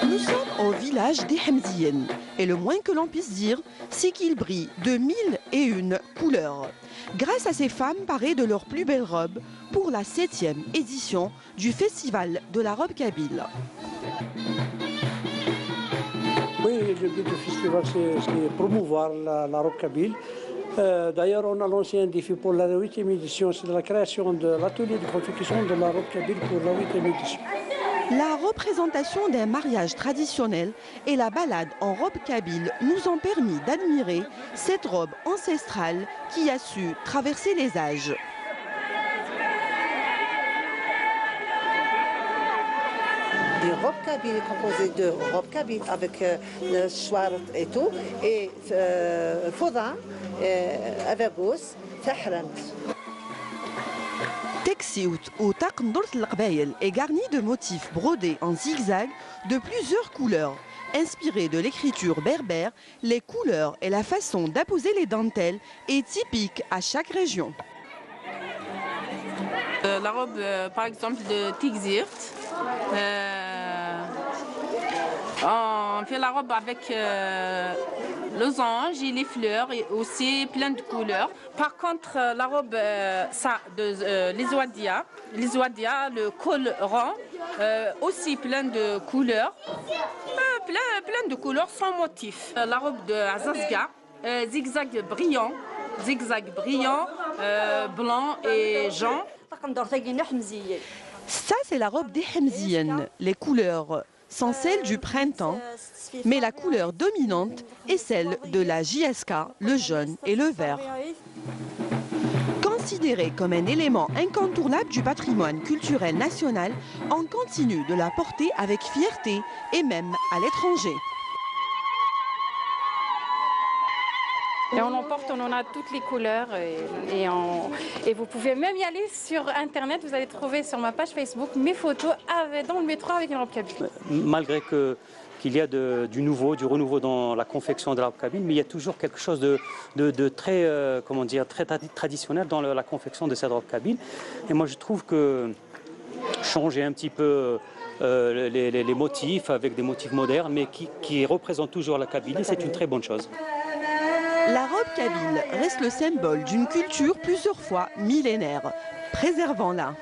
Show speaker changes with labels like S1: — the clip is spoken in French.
S1: Nous sommes au village des Hamziyen et le moins que l'on puisse dire, c'est qu'il brille de 1001 couleurs. Grâce à ces femmes parées de leurs plus belles robes pour la 7e édition du Festival de la robe kabyle.
S2: Oui, le but du festival, c'est promouvoir la robe kabyle. D'ailleurs, on a lancé un défi pour la 8e édition, c'est la création de l'atelier de confection de la robe kabyle pour la 8e édition.
S1: La représentation d'un mariage traditionnel et la balade en robe kabyle nous ont permis d'admirer cette robe ancestrale qui a su traverser les âges.
S3: Des robes kabyles composées de robes kabyles avec le chouart et tout, et foudan, avec gousse, tahran.
S1: Teksiout ou Taqndort al-Qbaïl est garni de motifs brodés en zigzag de plusieurs couleurs. Inspiré de l'écriture berbère, les couleurs et la façon d'apposer les dentelles est typique à chaque région.
S4: La robe, par exemple, de Tekzirt, on fait la robe avec losange et les fleurs et aussi plein de couleurs. Par contre, la robe les Ouadia, le col rond, aussi plein de couleurs, plein de couleurs sans motif. La robe de Azazga, zigzag brillant, blanc et jaune.
S1: Ça, c'est la robe des Hamziyen. Les couleurs sont celles du printemps, mais la couleur dominante est celle de la JSK, le jaune et le vert. Considérée comme un élément incontournable du patrimoine culturel national, on continue de la porter avec fierté et même à l'étranger.
S5: Et on emporte, on en a toutes les couleurs et vous pouvez même y aller sur internet, vous allez trouver sur ma page Facebook mes photos dans le métro avec une robe kabyle.
S6: Malgré qu'il y a du renouveau dans la confection de la robe kabyle, mais il y a toujours quelque chose de très, très traditionnel dans la confection de cette robe kabyle. Et moi je trouve que changer un petit peu les motifs avec des motifs modernes, mais qui représentent toujours la Kabylie, c'est une très bonne chose.
S1: La robe kabyle reste le symbole d'une culture plusieurs fois millénaire. Préservons-la.